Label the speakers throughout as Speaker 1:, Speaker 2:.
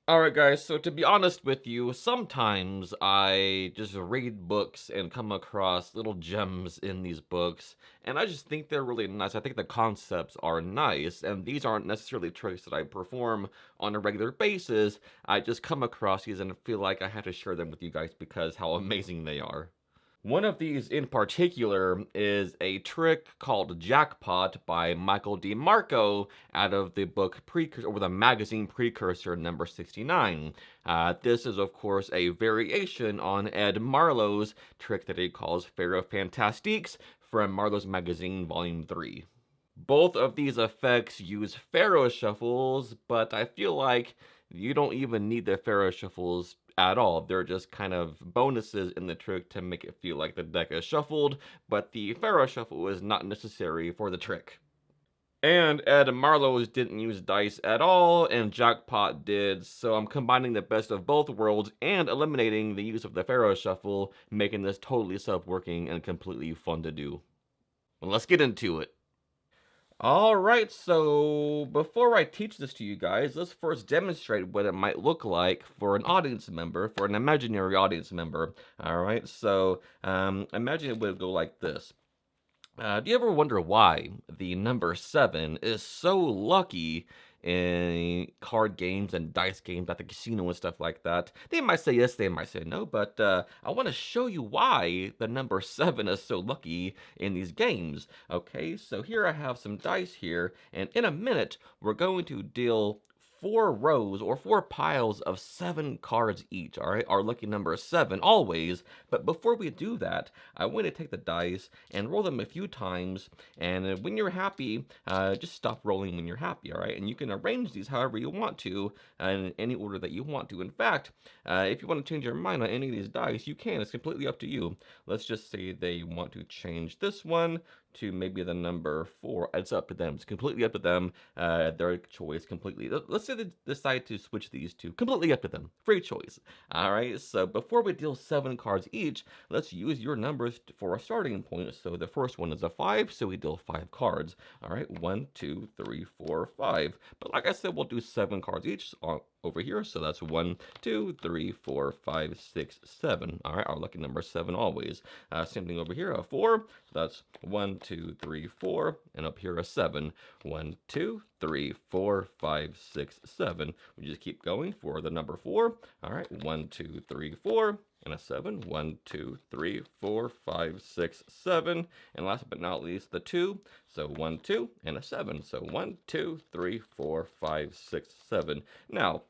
Speaker 1: Alright guys, so to be honest with you, sometimes I just read books and come across little gems in these books, and I just think they're really nice. I think the concepts are nice, and these aren't necessarily tricks that I perform on a regular basis. I just come across these and feel like I have to share them with you guys because how amazing they are. One of these in particular is a trick called Jackpot by Michael DeMarco out of the book Precursor, or the magazine Precursor number 69. This is, of course, a variation on Ed Marlowe's trick that he calls Pharaoh Fantastiques from Marlowe's Magazine Volume 3. Both of these effects use Pharaoh shuffles, but I feel like you don't even need the Pharaoh shuffles at all. They're just kind of bonuses in the trick to make it feel like the deck is shuffled, but the Pharaoh shuffle is not necessary for the trick. And Ed Marlowe's didn't use dice at all, and Jackpot did, so I'm combining the best of both worlds and eliminating the use of the Pharaoh shuffle, making this totally self-working and completely fun to do. Well, let's get into it. Alright, so before I teach this to you guys, let's first demonstrate what it might look like for an audience member, for an imaginary audience member. Alright, so imagine it would go like this. Do you ever wonder why the number 7 is so lucky in card games and dice games at the casino and stuff like that? They might say yes, they might say no, but I want to show you why the number 7 is so lucky in these games. Okay, so here I have some dice here, and in a minute, we're going to deal 4 rows or 4 piles of 7 cards each. All right, our lucky number is 7 always. But before we do that, I want to take the dice and roll them a few times, and when you're happy, just stop rolling when you're happy. All right, and you can arrange these however you want to, in any order that you want to. In fact, if you want to change your mind on any of these dice, you can. It's completely up to you. Let's just say they want to change this one to maybe the number 4. It's up to them. It's completely up to them. Their choice completely. Let's say they decide to switch these two. Completely up to them. Free choice. All right. So before we deal 7 cards each, let's use your numbers for a starting point. So the first one is a 5. So we deal 5 cards. All right. 1, 2, 3, 4, 5. But like I said, we'll do 7 cards each over here. So that's 1, 2, 3, 4, 5, 6, 7. All right. Our lucky number 7 always. Same thing over here. A 4. So that's 1, 2, 3, 4. And up here a 7. 1, 2, 3, 4, 5, 6, 7. We just keep going for the number 4. All right. 1, 2, 3, 4. And a 7. 1, 2, 3, 4, 5, 6, 7. And last but not least, the 2. So 1, 2, and a 7. So 1, 2, 3, 4, 5, 6, 7. Now,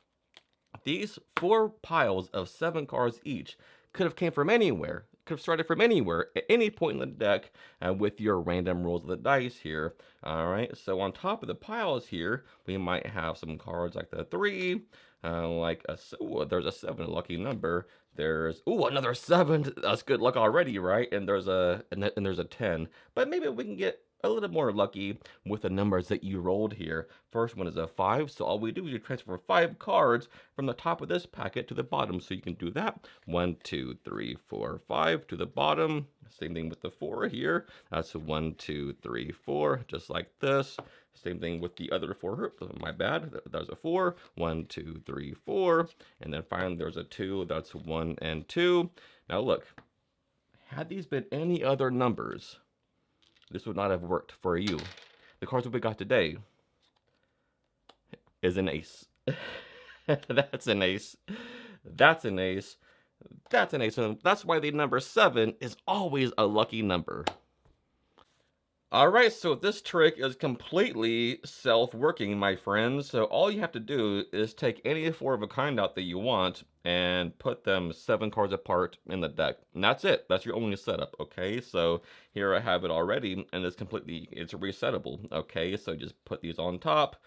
Speaker 1: these 4 piles of 7 cards each could have came from anywhere. Could have started from anywhere at any point in the deck with your random rolls of the dice here. All right, so on top of the piles here, we might have some cards like the 3, there's a 7, a lucky number. There's another 7. That's good luck already, right? And there's a 10. But maybe we can get a little more lucky with the numbers that you rolled here. First one is a 5, so all we do is you transfer 5 cards from the top of this packet to the bottom. So you can do that. 1, 2, 3, 4, 5 to the bottom. Same thing with the 4 here. That's 1, 2, 3, 4, just like this. Same thing with the other 4. My bad. There's a 4. 1, 2, 3, 4. And then finally there's a 2. That's 1 and 2. Now look, had these been any other numbers, this would not have worked for you. The cards that we got today is an ace. That's an ace. That's an ace. That's an ace. And that's why the number 7 is always a lucky number. Alright, so this trick is completely self-working, my friends. So all you have to do is take any 4 of a kind out that you want and put them 7 cards apart in the deck. And that's it. That's your only setup, okay? So here I have it already, and it's resettable, okay? So just put these on top,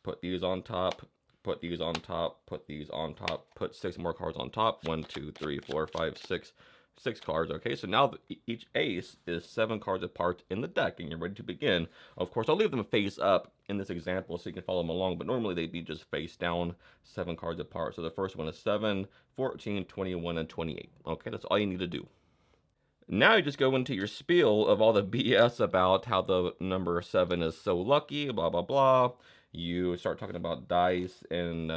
Speaker 1: put these on top, put these on top, put these on top, put 6 more cards on top. 1, 2, 3, 4, 5, 6. 6 cards, okay? So now each ace is 7 cards apart in the deck, and you're ready to begin. Of course, I'll leave them face up in this example so you can follow them along, but normally they'd be just face down, 7 cards apart. So the first one is 7, 14, 21, and 28. Okay, that's all you need to do. Now you just go into your spiel of all the BS about how the number 7 is so lucky, blah, blah, blah. You start talking about dice and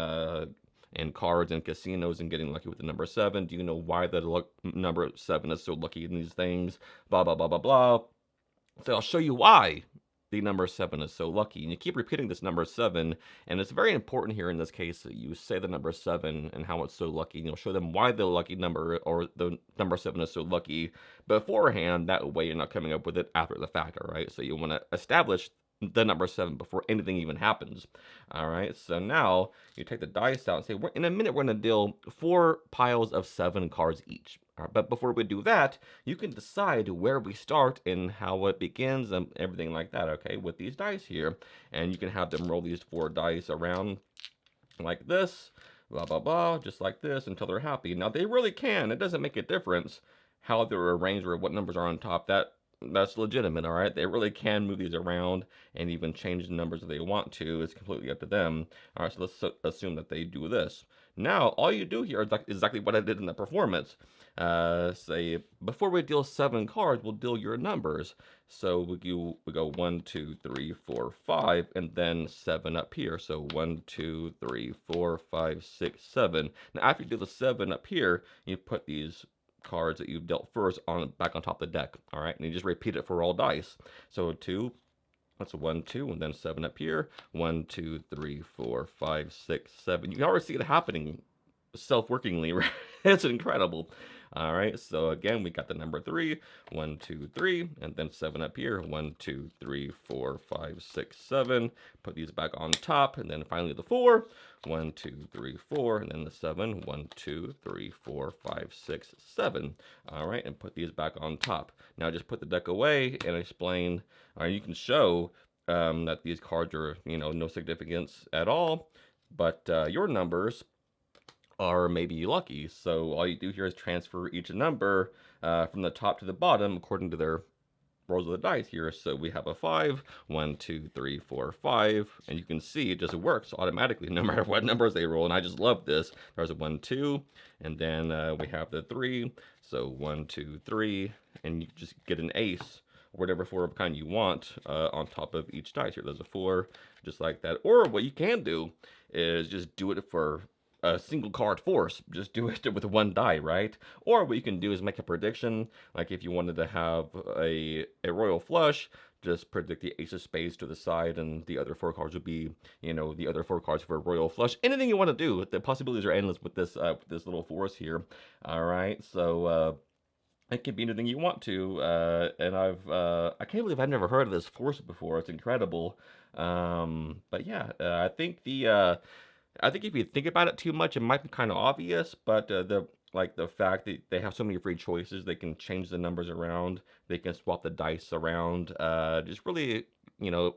Speaker 1: and cards and casinos and getting lucky with the number 7? Do you know why the number 7 is so lucky in these things? Blah, blah, blah, blah, blah. So I'll show you why the number 7 is so lucky. And you keep repeating this number 7, and it's very important here in this case that you say the number 7 and how it's so lucky, and you'll show them why the lucky number or the number 7 is so lucky beforehand. That way you're not coming up with it after the fact, all right? So you want to establish the number 7 before anything even happens. All right, so now you take the dice out and say, in a minute, we're going to deal 4 piles of 7 cards each. But before we do that, you can decide where we start and how it begins and everything like that, okay, with these dice here. And you can have them roll these 4 dice around like this, blah, blah, blah, just like this until they're happy. Now, they really can. It doesn't make a difference how they're arranged or what numbers are on top. That's legitimate, all right? They really can move these around and even change the numbers if they want to. It's completely up to them. All right, so let's assume that they do this. Now, all you do here is exactly what I did in the performance. Say, before we deal 7 cards, we'll deal your numbers. So we go 1, 2, 3, 4, 5, and then 7 up here. So 1, 2, 3, 4, 5, 6, 7. Now, after you do the 7 up here, you put these cards that you've dealt first back on top of the deck. All right, and you just repeat it for all dice. So 2, that's a 1, 2, and then 7 up here. 1, 2, 3, 4, 5, 6, 7. You can already see it happening self-workingly, right? It's incredible. All right, so again, we got the number 3, 1, 2, 3, and then 7 up here. 1, 2, 3, 4, 5, 6, 7. Put these back on top, and then finally the 4. 1, 2, 3, 4, and then the 7. 1, 2, 3, 4, 5, 6, 7. All right, and put these back on top. Now just put the deck away and explain, or you can show that these cards are, no significance at all, but your numbers are maybe lucky. So all you do here is transfer each number from the top to the bottom according to their rolls of the dice here. So we have a 5, 1, 2, 3, 4, 5, and you can see it just works automatically no matter what numbers they roll. And I just love this. There's a 1, 2, and then we have the 3. So 1, 2, 3, and you just get an ace, whatever 4 kind you want on top of each dice here. There's a 4, just like that. Or what you can do is just do it for a single card force. Just do it with 1 die, right? Or what you can do is make a prediction, like if you wanted to have a royal flush, just predict the ace of spades to the side, and the other 4 cards would be, the other 4 cards for a royal flush. Anything you want to do. The possibilities are endless with this little force here. All right, so it can be anything you want to, and I can't believe I've never heard of this force before. It's incredible. But yeah, I think if you think about it too much, it might be kind of obvious, but the fact that they have so many free choices, they can change the numbers around, they can swap the dice around, just really,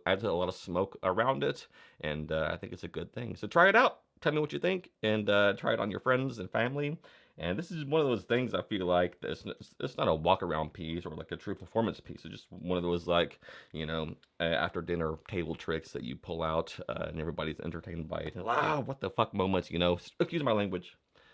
Speaker 1: adds a lot of smoke around it, and I think it's a good thing. So try it out. Tell me what you think, and try it on your friends and family. And this is one of those things I feel like it's not a walk around piece or like a true performance piece. It's just one of those like, after dinner table tricks that you pull out and everybody's entertained by it. Wow, what the fuck moments, excuse my language.